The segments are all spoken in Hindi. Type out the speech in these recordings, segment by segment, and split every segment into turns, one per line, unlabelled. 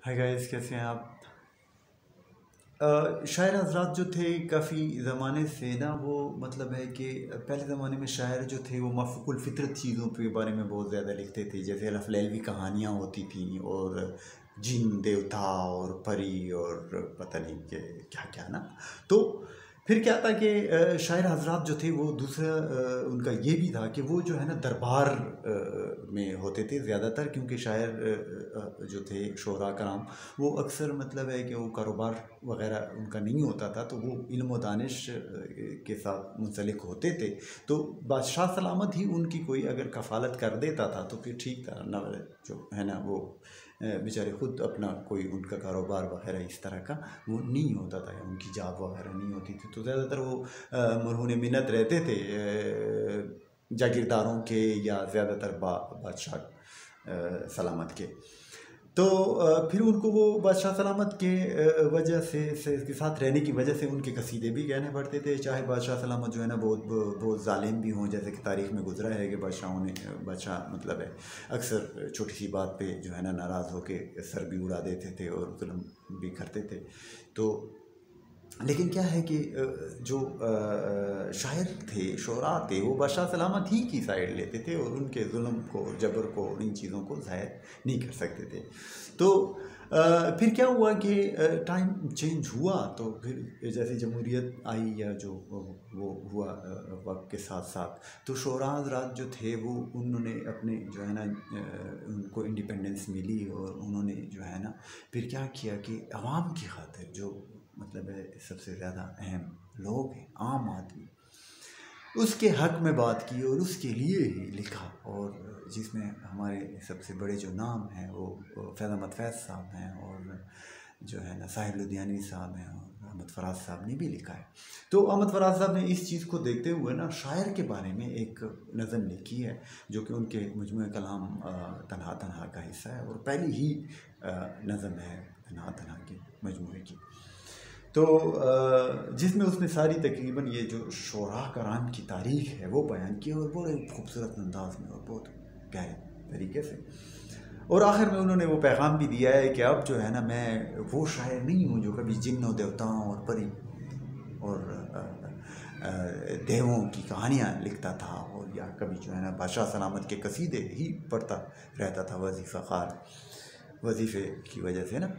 हाय गाइस, कैसे हैं आप। शायर हजरात जो थे काफ़ी ज़माने से ना, वो मतलब है कि पहले ज़माने में शायर जो थे वो मफ़क़ुल फ़ितरत चीज़ों के बारे में बहुत ज़्यादा लिखते थे। जैसे लफ़लैलवी कहानियाँ होती थी और जिन देवता और परी और पता नहीं के क्या क्या ना। तो फिर क्या था कि शायर हजरात जो थे वो दूसरा उनका ये भी था कि वो जो है ना दरबार में होते थे ज़्यादातर, क्योंकि शायर जो थे शोरा कराम वो अक्सर मतलब है कि वो कारोबार वगैरह उनका नहीं होता था, तो वो इल्म व दानिश के साथ मुंसलिक होते थे। तो बादशाह सलामत ही उनकी कोई अगर कफ़ालत कर देता था तो फिर ठीक था ना, जो है ना वो बेचारे ख़ुद अपना कोई उनका कारोबार वगैरह इस तरह का वो नहीं होता था, या उनकी जॉब वगैरह नहीं होती थी। तो ज़्यादातर वो मरहून मिन्नत रहते थे जागीरदारों के या ज़्यादातर बादशाह सलामत के। तो फिर उनको वो बादशाह सलामत के वजह से के साथ रहने की वजह से उनके कसीदे भी कहने पड़ते थे, चाहे बादशाह सलामत जो है ना बहुत ज़ालिम भी हों। जैसे कि तारीख़ में गुजरा है कि बादशाह मतलब है अक्सर छोटी सी बात पे जो है ना नाराज़ होके सर भी उड़ा देते थे और जुल्म भी करते थे। तो लेकिन क्या है कि जो शायर थे, शुअरा थे, वो बादशाह सलामत ही की साइड लेते थे और उनके जुल्म को, जबर को, इन चीज़ों को ज़ाहिर नहीं कर सकते थे। तो फिर क्या हुआ कि टाइम चेंज हुआ, तो फिर जैसे जमहूरियत आई या जो वो हुआ वक्त के साथ साथ, तो शुअरा हज़रात जो थे वो उन्होंने अपने जो है ना उनको इंडिपेंडेंस मिली और उन्होंने जो है ना फिर क्या किया कि आवाम की खातिर जो मतलब है सबसे ज़्यादा अहम लोग हैं, आम आदमी, उसके हक़ में बात की और उसके लिए ही लिखा। और जिसमें हमारे सबसे बड़े जो नाम हैं वो फैज़ अहमद फैज़ साहब हैं और जो है ना साहिर लुधियानवी साहब हैं और अहमद फराज साहब ने भी लिखा है। तो अहमद फराज साहब ने इस चीज़ को देखते हुए ना शायर के बारे में एक नज़म लिखी है जो कि उनके मजमूए कलाम तन्हा तन्हा का हिस्सा है और पहली ही नज़म है तन्हा तन्हा के मजमूए की। तो जिसमें उसने सारी तकरीबन ये जो शुअरा कराम की तारीख़ है वो बयान की और बड़े खूबसूरत अंदाज में और बहुत गहरे तरीके से। और आखिर में उन्होंने वो पैगाम भी दिया है कि अब जो है ना मैं वो शायर नहीं हूँ जो कभी जिन्नों देवताओं और परी और देवों की कहानियाँ लिखता था और या कभी जो है ना बादशाह सलामत के कसीदे ही पढ़ता रहता था वजीफ़ा ख़ार वजीफ़े की वजह से ना।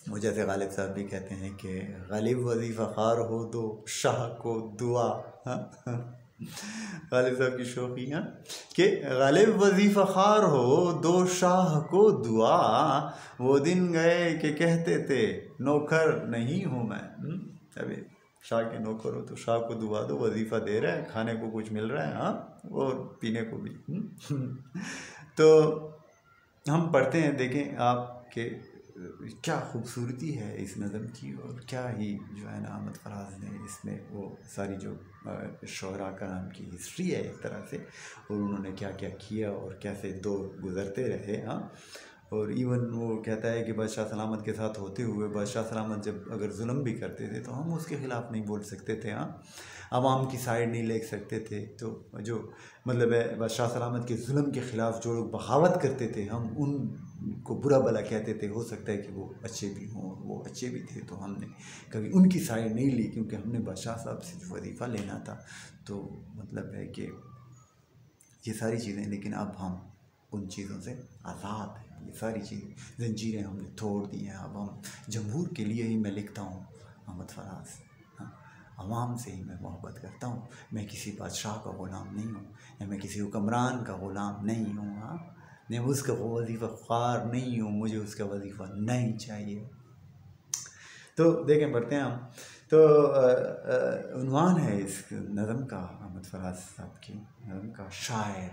वो जैसे गालिब साहब भी कहते हैं कि गालिब वजीफ़ा ख़ार हो दो शाह को दुआ। गालिब साहब की शौक़ियाँ कि गालिब वजीफ़ा ख़ार हो दो शाह को दुआ, वो दिन गए कि कहते थे नौकर नहीं हूँ मैं। अभी शाह के नौकर हो तो शाह को दुआ दो, वजीफ़ा दे रहे हैं, खाने को कुछ मिल रहा है, हाँ, और पीने को भी। तो हम पढ़ते हैं, देखें आप कि क्या खूबसूरती है इस नज़म की और क्या ही जो है ना अहमद फराज ने इसमें वो सारी जो शुअरा कराम की हिस्ट्री है एक तरह से, और उन्होंने क्या क्या किया और कैसे दौर गुज़रते रहे। हाँ, और इवन वो कहता है कि बादशाह सलामत के साथ होते हुए बादशाह सलामत जब अगर जुल्म भी करते थे तो हम उसके ख़िलाफ़ नहीं बोल सकते थे। हाँ, आवाम की साइड नहीं ले सकते थे। तो जो मतलब है बादशाह सलामत के जुल्म के ख़िलाफ़ जो लोग बगावत करते थे हम उनको बुरा भला कहते थे। हो सकता है कि वो अच्छे भी हों और वो अच्छे भी थे, तो हमने कभी उनकी साइड नहीं ली क्योंकि हमने बादशाह साहब से जो वजीफ़ा लेना था। तो मतलब है कि ये सारी चीज़ें, लेकिन अब हम उन चीज़ों से आज़ाद हैं। ये सारी चीज़ें जंजीरें हमने तोड़ दी हैं। अब हम जमहूर के लिए ही मैं लिखता हूँ अहमद फराज। हाँ, अवाम से ही मैं मोहब्बत करता हूँ। मैं किसी बादशाह का ग़ुलाम नहीं हूँ या मैं किसी हुक्मरान का ग़ुलाम नहीं हूँ। हाँ, मैं उसका वजीफ़ा ख़्वार नहीं हूँ, मुझे उसका वजीफ़ा नहीं चाहिए। तो देखें, पढ़ते हैं हम। तो उन्वान है इस नज़म का अहमद फराज साहब की नज़म का, शायर।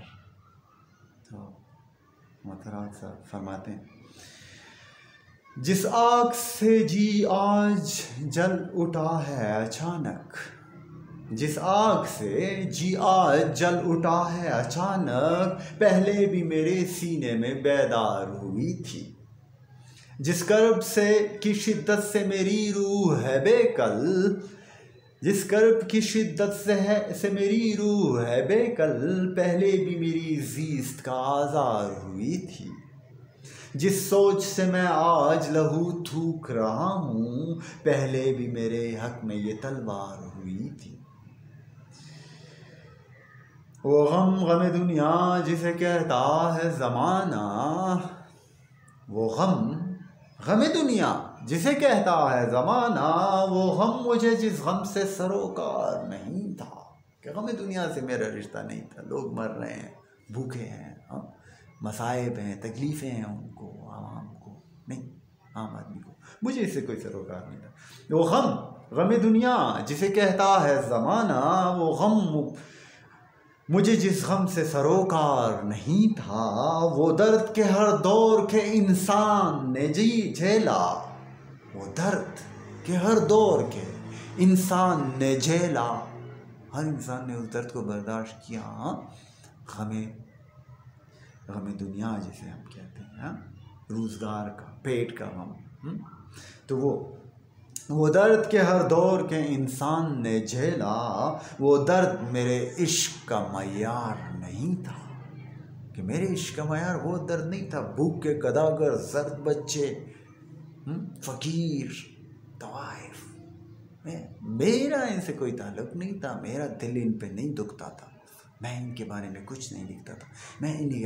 तो अहमद फराज साहब फरमाते हैं, जिस आग से जी आज जल उठा है अचानक, जिस आग से जी आज जल उठा है अचानक, पहले भी मेरे सीने में बेदार हुई थी। जिस कर्ब से की शिद्दत से मेरी रूह है बेकल, जिस कर्ब की शिद्दत से मेरी रूह है बेकल, पहले भी मेरी ज़ीस्त का आज़ार हुई थी। जिस सोच से मैं आज लहू थूक रहा हूँ, पहले भी मेरे हक में ये तलवार हुई थी। वो गम गम दुनिया जिसे कहता है ज़माना, वो गम दुनिया जिसे कहता है ज़माना, वो गम मुझे जिस गम से सरोकार नहीं था। कि गम दुनिया से मेरा रिश्ता नहीं था। लोग मर रहे हैं, भूखे हैं, मसाइब हैं, तकलीफ़ें हैं उनको, आवाम को नहीं, आम आदमी को, मुझे इससे कोई सरोकार नहीं था। वो गम दुनिया जिसे कहता है ज़माना, वो गम मुझे जिस गम से सरोकार नहीं था, वो दर्द के हर दौर के इंसान ने जी झेला। वो दर्द के हर दौर के इंसान ने झेला। हर इंसान ने उस दर्द को बर्दाश्त किया। गम दुनिया जिसे हम कहते हैं, रोज़गार का, पेट का गम। तो वो दर्द के हर दौर के इंसान ने झेला। वो दर्द मेरे इश्क का मयार नहीं था। कि मेरे इश्क का मयार वो दर्द नहीं था। भूख के कदागर, जर्द बच्चे, फ़कीर, तवाइफ, मेरा इनसे कोई ताल्लुक़ नहीं था। मेरा दिल इन पे नहीं दुखता था। मैं इनके बारे में कुछ नहीं लिखता था। मैं इन्हीं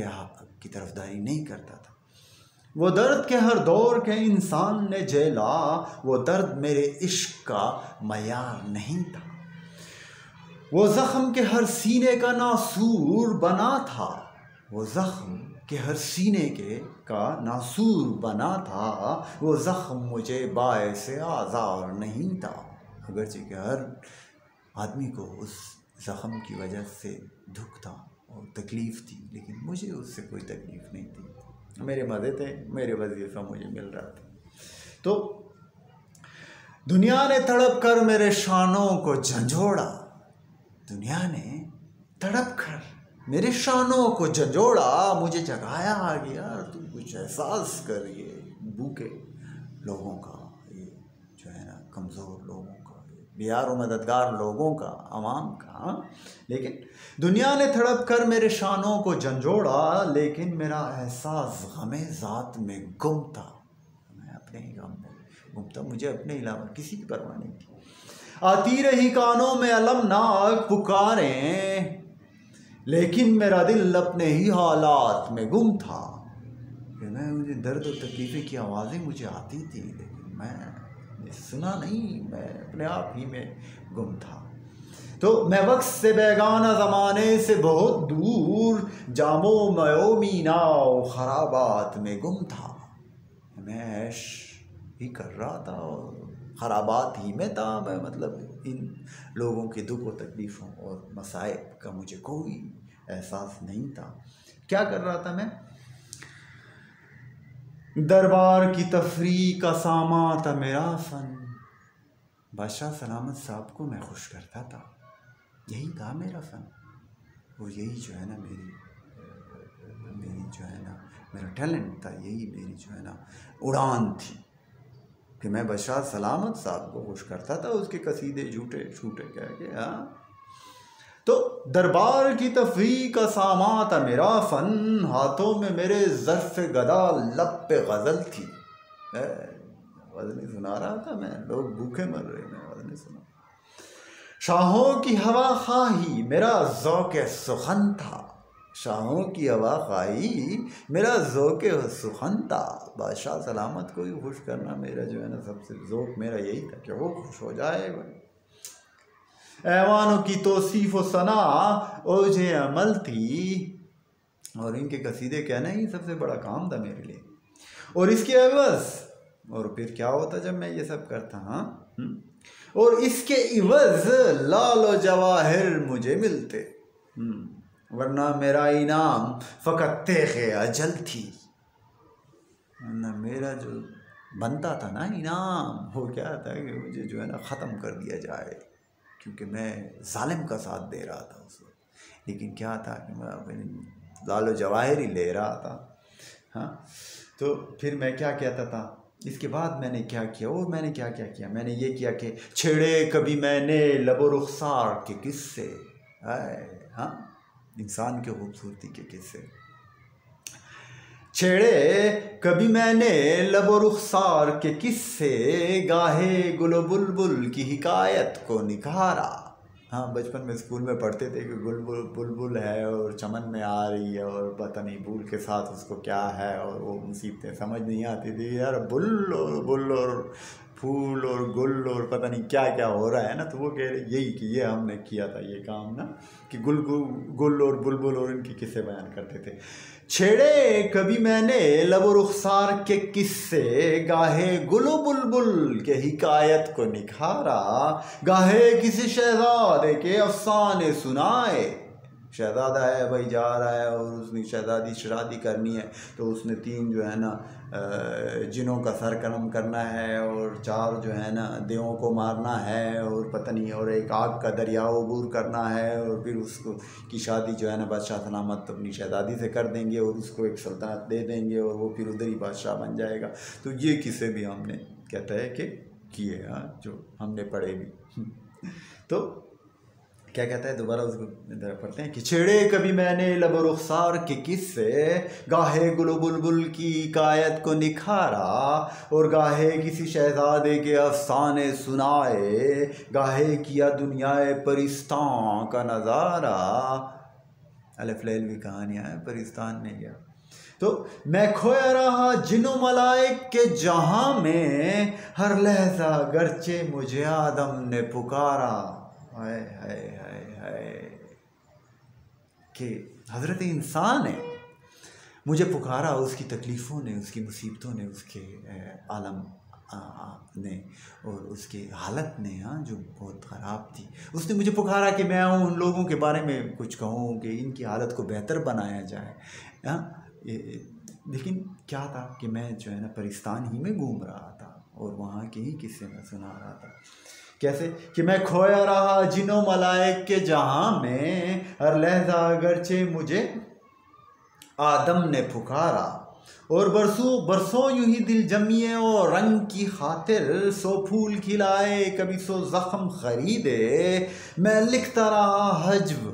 की तरफदारी नहीं करता था। वो दर्द के हर दौर के इंसान ने झेला। वो दर्द मेरे इश्क का मयार नहीं था। वो ज़ख्म के हर सीने का नासूर बना था। वो ज़ख्म के हर सीने का नासूर बना था। वो ज़ख्म मुझे बायसे आज़ार नहीं था। अगरचे कि हर आदमी को उस ज़ख्म की वजह से दुख था और तकलीफ़ थी, लेकिन मुझे उससे कोई तकलीफ़ नहीं थी। मेरे मज़े थे, मेरे वजीफ़ा मुझे मिल रहा था। तो दुनिया ने तड़प कर मेरे शानों को झंझोड़ा। दुनिया ने तड़प कर मेरे शानों को झंझोड़ा। मुझे जगाया आ गया, तू कुछ एहसास कर, ये भूखे लोगों का, ये जो है ना कमज़ोर लोगों का, बेयार और मददगार लोगों का, आवाम का। लेकिन दुनिया ने तड़प कर मेरे शानों को झंझोड़ा, लेकिन मेरा एहसास गमे ज़ात में गुम था। मैं अपने ही गम में गुम था। मुझे अपने अलावा किसी की परवाह नहीं थी। आती रही कानों में अलमनाक पुकारें, लेकिन मेरा दिल अपने ही हालात में गुम था। मुझे दर्द और तकलीफ़ें की आवाज़ें मुझे आती थी, लेकिन मैं सुना नहीं, मैं अपने आप ही में गुम था। तो मैं वक्त से बेगाना ज़माने से बहुत दूर, जामो मयो मीना खराबात में गुम था। मैं ऐश ही कर रहा था और खराबात ही में था। मैं मतलब इन लोगों के दुख और तकलीफ़ों और मसाइब का मुझे कोई एहसास नहीं था। क्या कर रहा था मैं? दरबार की तफरी का सामा था मेरा फ़न। बादशाह सलामत साहब को मैं खुश करता था, यही था मेरा फ़न। और यही जो है ना मेरी जो है ना मेरा टैलेंट था, यही मेरी जो है ना उड़ान थी कि मैं बादशाह सलामत साहब को खुश करता था, उसके कसीदे झूठे छूटे कह के। हाँ, तो दरबार की तफरी का सामा था मेरा फ़न। हाथों में मेरे ज़र्फ़ गदा, लब पे गज़ल थी। गज़लें सुना रहा था मैं, लोग भूखे मर रहे, मैं गज़लें सुना। शाहों की हवा खाही मेरा ज़ौक़े सुखन था। शाहों की हवा खाही मेरा ज़ौक़े सुखन था। बादशाह सलामत को ही खुश करना मेरा जो है ना सबसे ज़ौक़ मेरा यही था कि वो खुश हो जाए। ऐवानों की तौसीफ़ व सना ओझे अमल थी, और इनके कसीदे कहना ही सबसे बड़ा काम था मेरे लिए। और इसके एवज़, और फिर क्या होता जब मैं ये सब करता, हाँ, और इसके इवज़ लाल व जवाहिर मुझे मिलते, वरना मेरा इनाम फ़कत तेग़े अजल थी। वरना मेरा जो बनता था ना इनाम, वो क्या था कि मुझे जो है ना ख़त्म कर दिया जाए, क्योंकि मैं जालिम का साथ दे रहा था उस वक्त। लेकिन क्या था कि मैं अपने लाल व जवाहिर ही ले रहा था। हाँ, तो फिर मैं क्या कहता था, इसके बाद मैंने क्या किया, और मैंने क्या क्या किया, मैंने ये किया कि छेड़े कभी मैंने लबो रुखसार के किस्से। हाँ, इंसान की खूबसूरती के किस्से छेड़े कभी मैंने लबो रुखसार के किस्से, गाहे गुलो बुलबुल की हिकायत को निखारा। हाँ, बचपन में स्कूल में पढ़ते थे कि बुलबुल बुलबुल है और चमन में आ रही है और पता नहीं बुल के साथ उसको क्या है, और वो मुसीबतें समझ नहीं आती थी यार, बुल और फूल और गुल और पता नहीं क्या क्या हो रहा है ना। तो वो कह रहे यही कि ये हमने किया था ये काम ना, कि गुल और बुलबुल और इनके किस्से बयान करते थे। छेड़े कभी मैंने लबो रुखसार के किस्से, गाहे गुलो बुलबुल के हिकायत को निखारा, गाहे किसी शहजादे के अफसाने सुनाए। शहजादा है भाई, जा रहा है और उसने शहजादी शादी करनी है, तो उसने 3 जो है ना जिनों का सरकरम करना है और 4 जो है ना देवों को मारना है और पता नहीं, और एक आग का दरिया अबूर करना है, और फिर उसको की शादी जो है ना बादशाह सलामत अपनी शहजादी से कर देंगे और उसको एक सल्तनत दे देंगे और वो फिर उधर ही बादशाह बन जाएगा। तो ये किस्से भी हमने कहता है कि किए, जो हमने पढ़े भी। तो क्या कहता है, दोबारा उसको पढ़ते हैं कि छेड़े कभी मैंने लबो रुखसार के किस्से, गाहे गुलो बुलबुल की हिकायत को निखारा, और गाहे किसी शहजादे के अफसाने सुनाए, गाहे किया दुनियाए परिस्तान का नज़ारा। अलिफ लैल भी कहानियाँ हैं, परिस्तान नहीं गया। तो मैं खोया रहा जिनो मलाइक के जहाँ में, हर लहजा गरचे मुझे आदम ने पुकारा। हाय हाय हाय हाय, कि हज़रत इंसान ने मुझे पुकारा, उसकी तकलीफ़ों ने, उसकी मुसीबतों ने, उसके आलम ने और उसके हालत ने, हाँ, जो बहुत ख़राब थी, उसने मुझे पुकारा कि मैं आऊँ उन लोगों के बारे में कुछ कहूँ कि इनकी हालत को बेहतर बनाया जाए। हाँ, लेकिन क्या था कि मैं जो है ना परिस्तान ही में घूम रहा था और वहाँ के ही किस्से में सुना रहा था। कैसे कि मैं खोया रहा जिनो मलाइक के जहाँ में, हर लहजा अगरचे मुझे आदम ने पुकारा, और बरसों यूं ही दिल जमिए और रंग की खातिर, सो फूल खिलाए कभी सो जख्म खरीदे, मैं लिखता रहा हज्व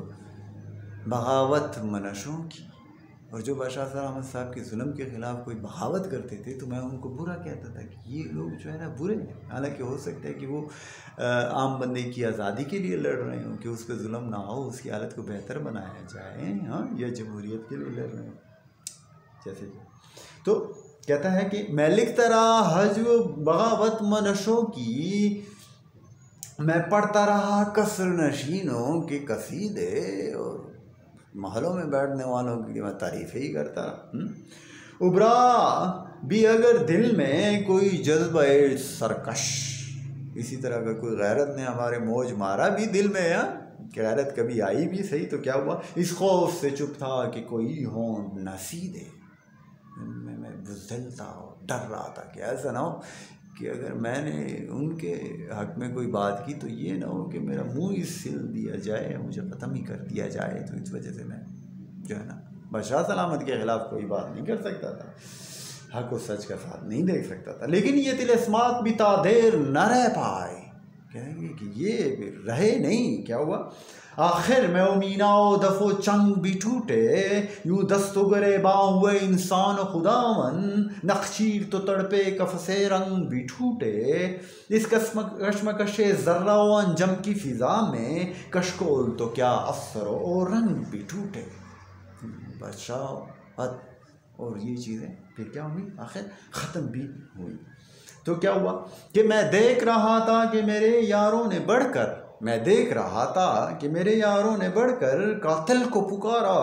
बगावत मनशों की। और जो बादशाह सलामत साहब के जुल्म के ख़िलाफ़ कोई बगावत करते थे तो मैं उनको बुरा कहता था कि ये लोग जो है ना बुरे हैं। हालांकि हो सकता है कि वो आम बंदे की आज़ादी के लिए लड़ रहे हों कि उस पर जुल्म ना हो, उसकी हालत को बेहतर बनाया जाए, हाँ, या जमहूरियत के लिए लड़ रहे हों जैसे। तो कहता है कि मैं लिखता रहा हज्व बगावत मनशों की, मैं पढ़ता रहा कसर नशीनों के कसीदे, और महलों में बैठने वालों की मैं तारीफ़ ही करता। उबरा भी अगर दिल में कोई जज्बा सरकश, इसी तरह का कोई गैरत ने हमारे मौज मारा भी दिल में, या गैरत कभी आई भी सही, तो क्या हुआ, इस खौफ से चुप था कि कोई हो नसीदे। मैं बुज़दिल था और डर रहा था कि ऐसा ना हो कि अगर मैंने उनके हक़ में कोई बात की तो ये ना हो कि मेरा मुंह ही सिल दिया जाए, मुझे ख़त्म ही कर दिया जाए। तो इस वजह से मैं जो है ना बादशाह सलामत के ख़िलाफ़ कोई बात नहीं कर सकता था, हक़ और सच का साथ नहीं दे सकता था। लेकिन ये तिलस्मात भी तादेर न रह पाए, कहेंगे कि ये रहे नहीं। क्या हुआ, आखिर में उमीनाओ दफो चंग भी टूटे, यूँ दस्तो गरे बाँ हुए इंसान खुदावन, नखचीर तो तड़पे कफसे रंग भी टूटे, इस कश्मकशे ज़र्रा व अंजम की फ़िज़ा में, कशकोल तो क्या अफसर और रंग भी टूटे। बशावत और ये चीज़ें फिर क्या हुई, आखिर ख़त्म भी हुई। तो क्या हुआ कि मैं देख रहा था कि मेरे यारों ने बढ़कर, मैं देख रहा था कि मेरे यारों ने बढ़कर कातिल को पुकारा,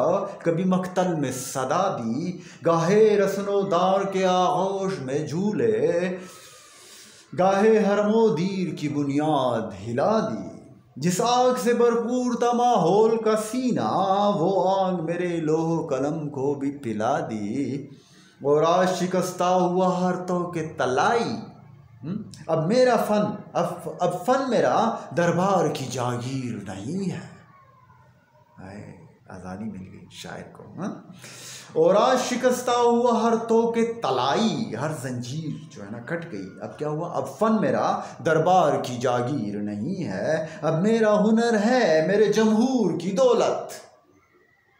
कभी मकतल में सदा दी, गाहे रसनोदार के आगोश में झूले, गाहे हरमोदीर की बुनियाद हिला दी। जिस आग से भरपूर था माहौल का सीना, वो आग मेरे लोह कलम को भी पिला दी, और आज शिकस्ता हुआ हर तो के तलाई। अब मेरा फ़न, अब फ़न मेरा दरबार की जागीर नहीं है। आज़ादी मिल गई शायर को, हाँ? और आज शिकस्ता हुआ हर तो के तलाई, हर जंजीर जो है ना कट गई। अब क्या हुआ, अब फ़न मेरा दरबार की जागीर नहीं है, अब मेरा हुनर है मेरे जमहूर की दौलत,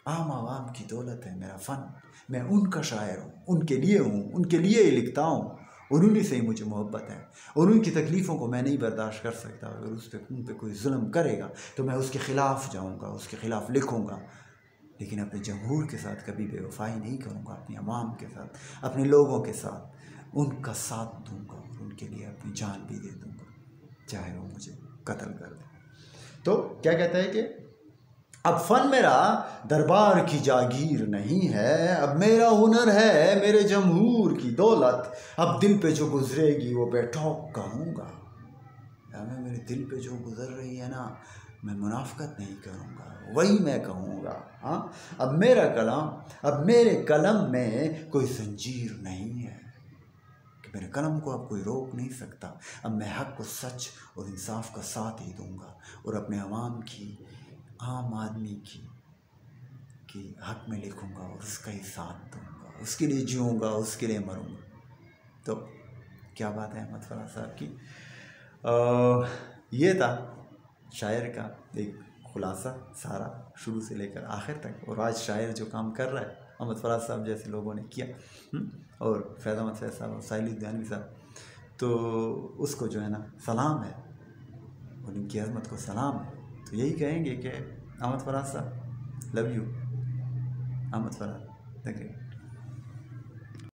आम आवाम की दौलत है मेरा फ़न, मैं उनका शायर हूँ, उनके लिए हूँ, उनके लिए ही लिखता हूँ और उन्हीं से ही मुझे मोहब्बत है और उनकी तकलीफ़ों को मैं नहीं बर्दाश्त कर सकता। अगर उन पर कोई जुल्म करेगा तो मैं उसके ख़िलाफ़ जाऊँगा, उसके ख़िलाफ़ लिखूँगा, लेकिन अपने जमहूर के साथ कभी बेवफाई नहीं करूँगा, अपनी अवाम के साथ, अपने लोगों के साथ उनका साथ दूँगा और उनके लिए अपनी जान भी दे दूँगा, चाहे वो मुझे कत्ल कर दे। तो क्या कहता है कि अब फ़न मेरा दरबार की जागीर नहीं है, अब मेरा हुनर है मेरे जमहूर की दौलत, अब दिल पे जो गुजरेगी वो बेठौक कहूँगा। मैं मेरे दिल पे जो गुजर रही है ना, मैं मुनाफकत नहीं करूँगा, वही मैं कहूँगा। हाँ, अब मेरे कलम में कोई जंजीर नहीं है कि मेरे कलम को अब कोई रोक नहीं सकता। अब मैं हक को सच और इंसाफ का साथ ही दूँगा और अपने अवाम की, आम आदमी की हक में लिखूँगा और उसका ही साथ दूँगा, उसके लिए जीऊँगा, उसके लिए मरूँगा। तो क्या बात है अहमद फराज साहब की। ये था शायर का एक खुलासा सारा शुरू से लेकर आखिर तक। और आज शायर जो काम कर रहा है अहमद फराज साहब जैसे लोगों ने किया, और फैज़ अहमद फैज़ साहब और साहिल लुधियानवी साहब, तो उसको जो है ना सलाम है और इनकी अज़मत को सलाम है। तो यही कहेंगे कि अहमद फराज साहब लव यू, अहमद फराज।